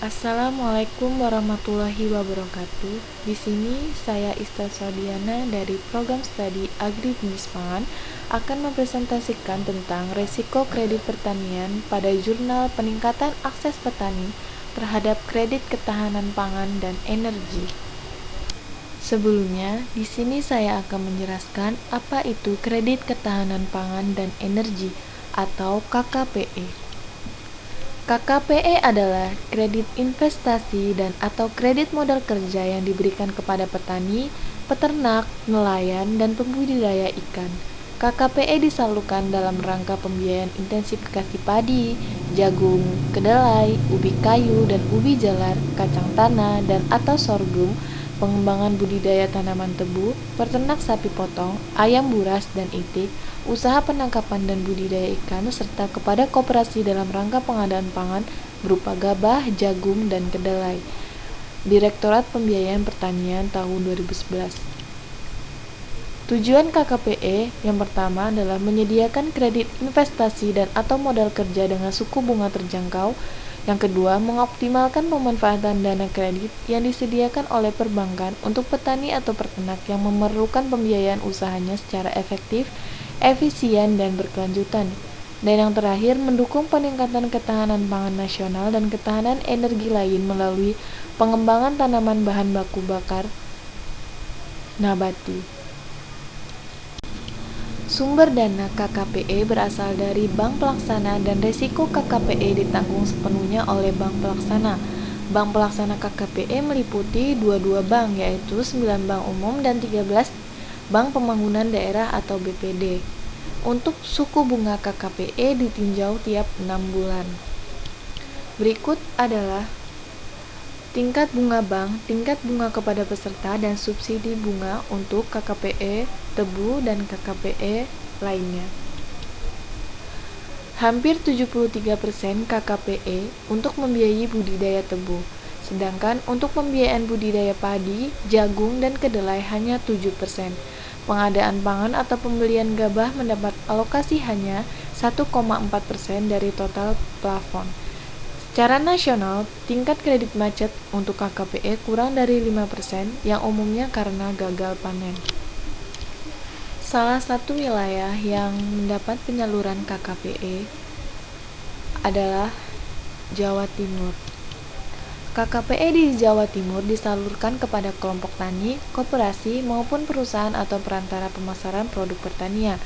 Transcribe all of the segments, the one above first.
Assalamualaikum warahmatullahi wabarakatuh. Di sini saya Ista Sadiana dari program studi Agribisnis Pangan akan mempresentasikan tentang resiko kredit pertanian pada jurnal peningkatan akses petani terhadap kredit ketahanan pangan dan energi. Sebelumnya, di sini saya akan menjelaskan apa itu kredit ketahanan pangan dan energi atau KKPE. KKPE adalah kredit investasi dan atau kredit modal kerja yang diberikan kepada petani, peternak, nelayan, dan pembudidaya ikan. KKPE disalurkan dalam rangka pembiayaan intensifikasi padi, jagung, kedelai, ubi kayu dan ubi jalar, kacang tanah, dan atau sorghum, pengembangan budidaya tanaman tebu, peternak sapi potong, ayam buras dan itik, usaha penangkapan dan budidaya ikan, serta kepada koperasi dalam rangka pengadaan pangan berupa gabah, jagung, dan kedelai. Direktorat Pembiayaan Pertanian tahun 2011. Tujuan KKPE yang pertama adalah menyediakan kredit investasi dan atau modal kerja dengan suku bunga terjangkau. Yang kedua, mengoptimalkan pemanfaatan dana kredit yang disediakan oleh perbankan untuk petani atau peternak yang memerlukan pembiayaan usahanya secara efektif, efisien, dan berkelanjutan. Dan yang terakhir, mendukung peningkatan ketahanan pangan nasional dan ketahanan energi lain melalui pengembangan tanaman bahan baku bakar nabati. Sumber dana KKPE berasal dari bank pelaksana dan resiko KKPE ditanggung sepenuhnya oleh bank pelaksana. Bank pelaksana KKPE meliputi 22 bank, yaitu 9 bank umum dan 13 bank pembangunan daerah atau BPD. Untuk suku bunga KKPE ditinjau tiap 6 bulan. Berikut adalah tingkat bunga bank, tingkat bunga kepada peserta, dan subsidi bunga untuk KKPE tebu dan KKPE lainnya. Hampir 73% KKPE untuk membiayai budidaya tebu, sedangkan untuk pembiayaan budidaya padi, jagung, dan kedelai hanya 7%. Pengadaan pangan atau pembelian gabah mendapat alokasi hanya 1,4% dari total plafon. Secara nasional, tingkat kredit macet untuk KKPE kurang dari 5% yang umumnya karena gagal panen. Salah satu wilayah yang mendapat penyaluran KKPE adalah Jawa Timur. KKPE di Jawa Timur disalurkan kepada kelompok tani, koperasi, maupun perusahaan atau perantara pemasaran produk pertanian.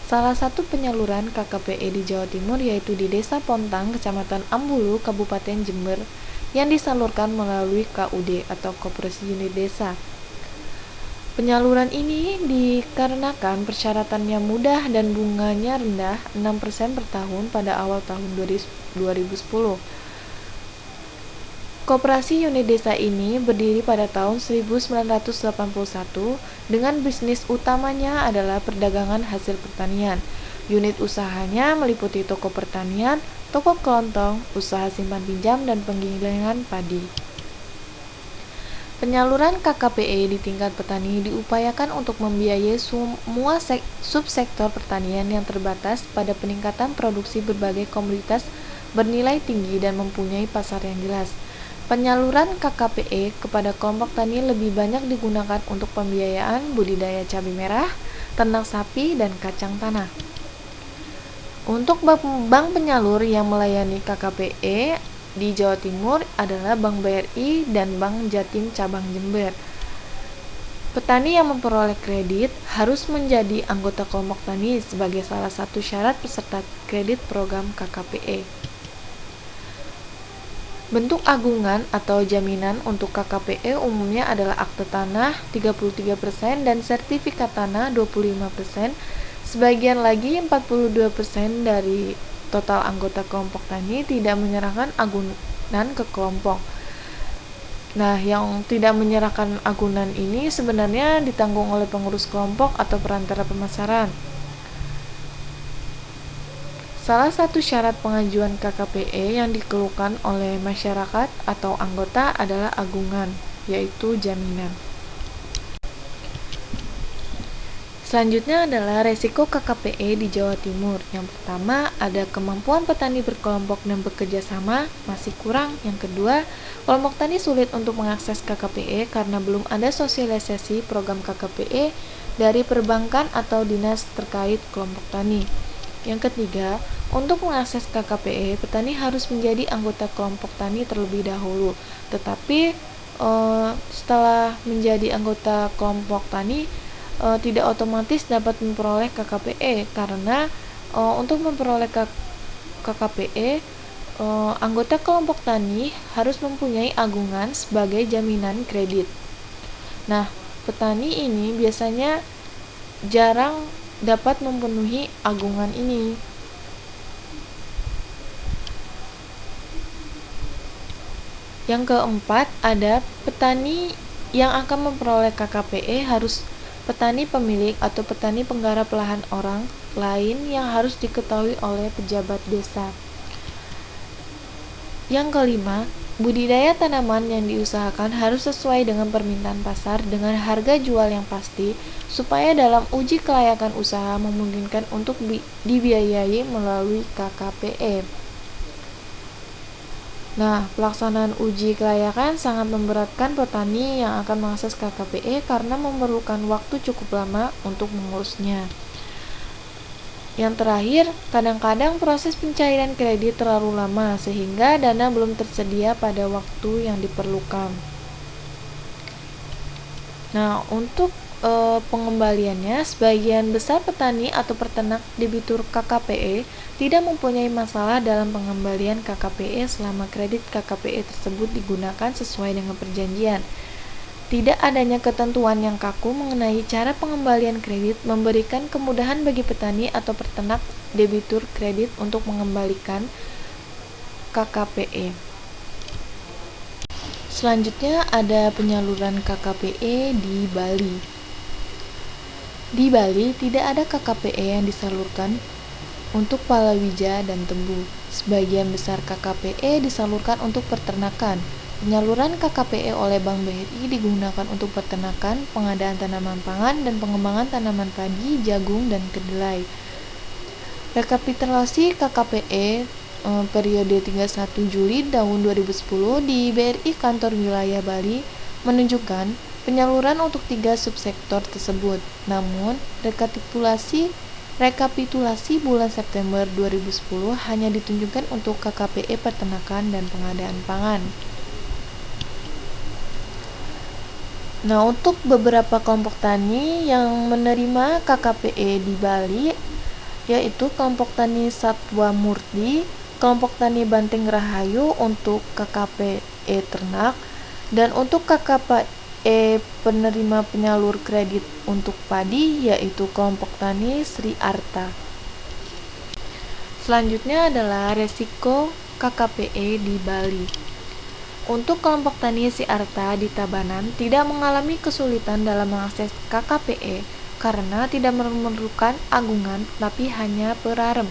Salah satu penyaluran KKPE di Jawa Timur yaitu di Desa Pontang, Kecamatan Ambulu, Kabupaten Jember, yang disalurkan melalui KUD atau Koperasi Unit Desa. Penyaluran ini dikarenakan persyaratannya mudah dan bunganya rendah, 6% per tahun pada awal tahun 2010. Koperasi unit desa ini berdiri pada tahun 1981 dengan bisnis utamanya adalah perdagangan hasil pertanian. Unit usahanya meliputi toko pertanian, toko kelontong, usaha simpan pinjam, dan penggilingan padi. Penyaluran KKPE di tingkat petani diupayakan untuk membiayai semua subsektor pertanian yang terbatas pada peningkatan produksi berbagai komoditas bernilai tinggi dan mempunyai pasar yang jelas. Penyaluran KKPE kepada kelompok tani lebih banyak digunakan untuk pembiayaan budidaya cabai merah, ternak sapi, dan kacang tanah. Untuk bank penyalur yang melayani KKPE di Jawa Timur adalah Bank BRI dan Bank Jatim Cabang Jember. Petani yang memperoleh kredit harus menjadi anggota kelompok tani sebagai salah satu syarat peserta kredit program KKPE. Bentuk agungan atau jaminan untuk KKPE umumnya adalah akte tanah 33% dan sertifikat tanah 25%. Sebagian lagi 42% dari total anggota kelompok tani tidak menyerahkan agunan ke kelompok. Nah, yang tidak menyerahkan agunan ini sebenarnya ditanggung oleh pengurus kelompok atau perantara pemasaran. Salah satu syarat pengajuan KKPE yang dikeluhkan oleh masyarakat atau anggota adalah agungan, yaitu jaminan. Selanjutnya adalah resiko KKPE di Jawa Timur. Yang pertama, ada kemampuan petani berkelompok dan bekerja sama masih kurang. Yang kedua, kelompok tani sulit untuk mengakses KKPE karena belum ada sosialisasi program KKPE dari perbankan atau dinas terkait kelompok tani. Yang ketiga, untuk mengakses KKPE, petani harus menjadi anggota kelompok tani terlebih dahulu. Tetapi setelah menjadi anggota kelompok tani, tidak otomatis dapat memperoleh KKPE karena untuk memperoleh KKPE, anggota kelompok tani harus mempunyai agungan sebagai jaminan kredit. Nah, petani ini biasanya jarang dapat memenuhi agungan ini. Yang keempat, ada petani yang akan memperoleh KKPE harus petani pemilik atau petani penggarap lahan orang lain yang harus diketahui oleh pejabat desa. Yang kelima, budidaya tanaman yang diusahakan harus sesuai dengan permintaan pasar dengan harga jual yang pasti supaya dalam uji kelayakan usaha memungkinkan untuk dibiayai melalui KKPE. Nah, pelaksanaan uji kelayakan sangat memberatkan petani yang akan mengakses KKPE karena memerlukan waktu cukup lama untuk mengurusnya. Yang terakhir, kadang-kadang proses pencairan kredit terlalu lama sehingga dana belum tersedia pada waktu yang diperlukan. Nah, untuk pengembaliannya, sebagian besar petani atau peternak debitur KKPE tidak mempunyai masalah dalam pengembalian KKPE selama kredit KKPE tersebut digunakan sesuai dengan perjanjian. Tidak adanya ketentuan yang kaku mengenai cara pengembalian kredit memberikan kemudahan bagi petani atau peternak debitur kredit untuk mengembalikan KKPE. Selanjutnya ada penyaluran KKPE di Bali. Di Bali tidak ada KKPE yang disalurkan untuk palawija dan tebu. Sebagian besar KKPE disalurkan untuk peternakan. Penyaluran KKPE oleh Bank BRI digunakan untuk peternakan, pengadaan tanaman pangan, dan pengembangan tanaman padi, jagung, dan kedelai. Rekapitulasi KKPE periode 31 Juli tahun 2010 di BRI Kantor Wilayah Bali menunjukkan penyaluran untuk 3 subsektor tersebut. Namun, rekapitulasi bulan September 2010 hanya ditunjukkan untuk KKPE peternakan dan pengadaan pangan. Nah, untuk beberapa kelompok tani yang menerima KKPE di Bali, yaitu kelompok tani Satwa Murti, kelompok tani Banteng Rahayu untuk KKPE ternak, dan untuk KKPE penerima penyalur kredit untuk padi yaitu kelompok tani Sri Arta. Selanjutnya adalah resiko KKPE di Bali. Untuk kelompok tani Sri Arta di Tabanan tidak mengalami kesulitan dalam mengakses KKPE karena tidak memerlukan agungan tapi hanya perarem.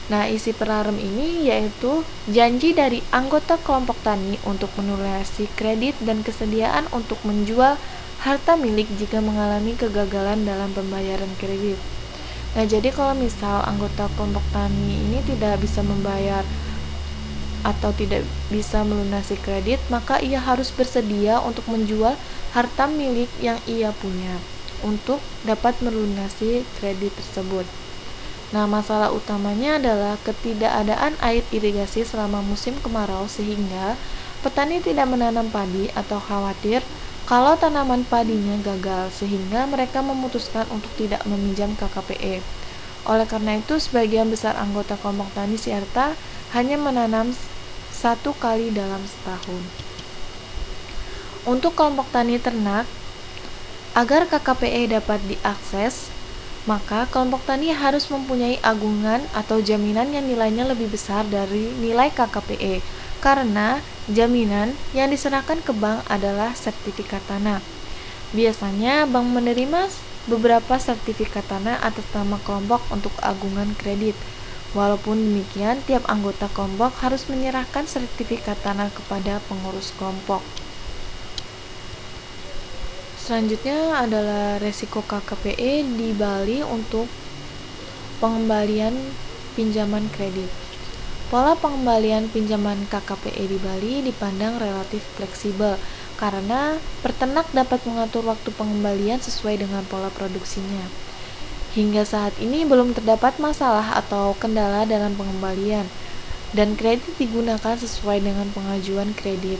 Nah, isi perarem ini yaitu janji dari anggota kelompok tani untuk melunasi kredit dan kesediaan untuk menjual harta milik jika mengalami kegagalan dalam pembayaran kredit. Nah, jadi kalau misal anggota kelompok tani ini tidak bisa membayar atau tidak bisa melunasi kredit, maka ia harus bersedia untuk menjual harta milik yang ia punya untuk dapat melunasi kredit tersebut. Nah, masalah utamanya adalah ketidakadaan air irigasi selama musim kemarau sehingga petani tidak menanam padi atau khawatir kalau tanaman padinya gagal sehingga mereka memutuskan untuk tidak meminjam KKPE. Oleh karena itu, sebagian besar anggota kelompok tani Sri Arta hanya menanam 1 kali dalam setahun. Untuk kelompok tani ternak, agar KKPE dapat diakses, maka kelompok tani harus mempunyai agungan atau jaminan yang nilainya lebih besar dari nilai KKPE karena jaminan yang diserahkan ke bank adalah sertifikat tanah. Biasanya bank menerima beberapa sertifikat tanah atas nama kelompok untuk agungan kredit. Walaupun demikian, tiap anggota kelompok harus menyerahkan sertifikat tanah kepada pengurus kelompok. Selanjutnya adalah resiko KKPE di Bali untuk pengembalian pinjaman kredit. Pola pengembalian pinjaman KKPE di Bali dipandang relatif fleksibel karena peternak dapat mengatur waktu pengembalian sesuai dengan pola produksinya. Hingga saat ini belum terdapat masalah atau kendala dalam pengembalian, dan kredit digunakan sesuai dengan pengajuan kredit.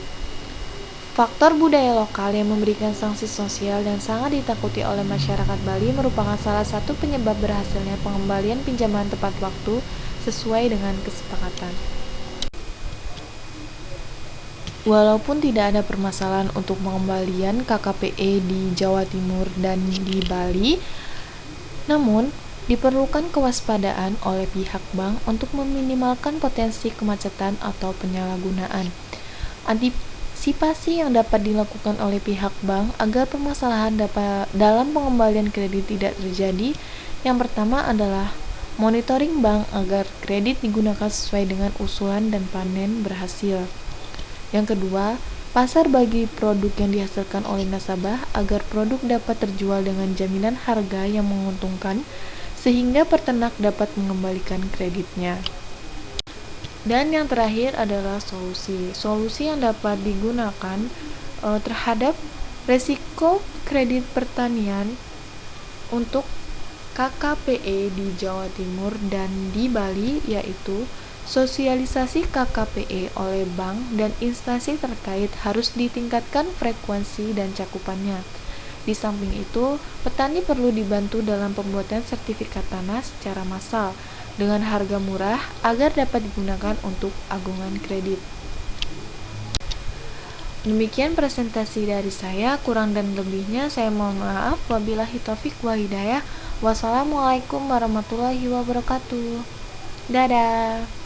Faktor budaya lokal yang memberikan sanksi sosial dan sangat ditakuti oleh masyarakat Bali merupakan salah satu penyebab berhasilnya pengembalian pinjaman tepat waktu sesuai dengan kesepakatan. Walaupun tidak ada permasalahan untuk pengembalian KKPE di Jawa Timur dan di Bali, namun diperlukan kewaspadaan oleh pihak bank untuk meminimalkan potensi kemacetan atau penyalahgunaan. Antisipasi yang dapat dilakukan oleh pihak bank agar permasalahan dalam pengembalian kredit tidak terjadi, yang pertama adalah monitoring bank agar kredit digunakan sesuai dengan usulan dan panen berhasil. Yang kedua, pasar bagi produk yang dihasilkan oleh nasabah agar produk dapat terjual dengan jaminan harga yang menguntungkan sehingga peternak dapat mengembalikan kreditnya. Dan yang terakhir adalah solusi yang dapat digunakan terhadap resiko kredit pertanian untuk KKPE di Jawa Timur dan di Bali, yaitu sosialisasi KKPE oleh bank dan instansi terkait harus ditingkatkan frekuensi dan cakupannya. Di samping itu, petani perlu dibantu dalam pembuatan sertifikat tanah secara massal dengan harga murah agar dapat digunakan untuk agungan kredit. Demikian presentasi dari saya, kurang dan lebihnya saya mohon maaf. Wabillahi taufik wal hidayah. Wassalamualaikum warahmatullahi wabarakatuh. Dadah.